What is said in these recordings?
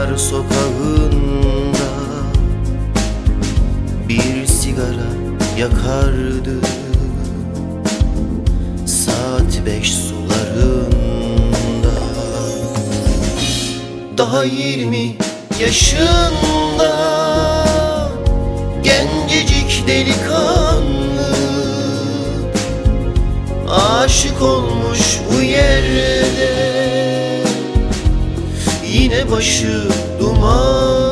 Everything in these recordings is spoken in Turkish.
Aşıklar sokağında bir sigara yakardı. Saat 5 sularında, daha 20 yaşında gencecik delikanlı aşık olmuş bu yerde. Yine başı dumanlı,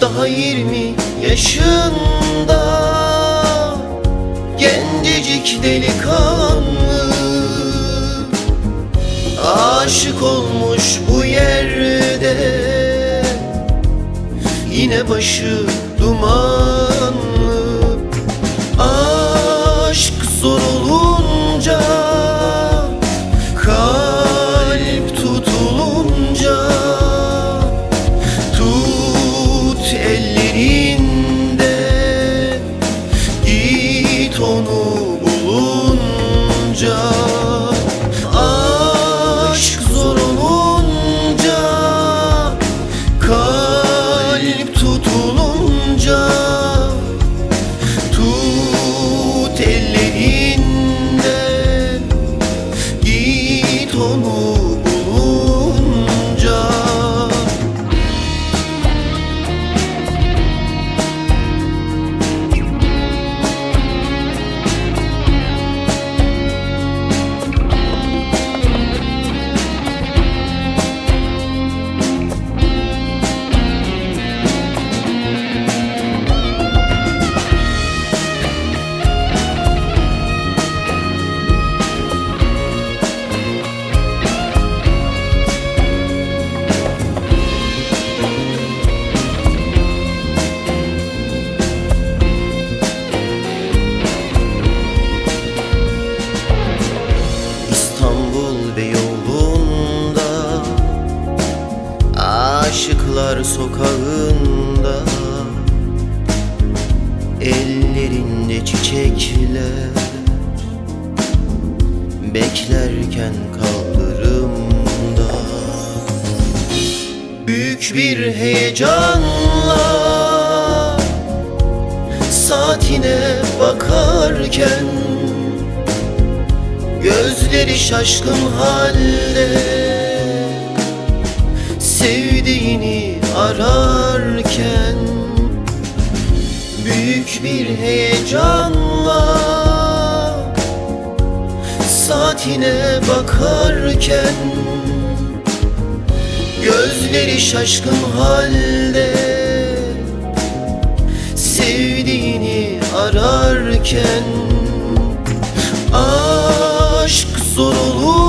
daha 20 yaşında gencecik delikanlı aşık olmuş bu yerde. Yine başı dumanlı. Aşk zor olunca, kalp tutulunca, tut ellerinde, git onu bulunca. Aşk zor olunca, kalp tutulunca, tut ellerinden, git onu bulunca. Aşıklar sokağında ellerinde çiçekler, beklerken kaldırımda büyük bir heyecanla saatine bakarken, gözleri şaşkın halde sevdiğini ararken, büyük bir heyecanla saatine bakarken, gözleri şaşkın halde sevdiğini ararken. Aşk zor olur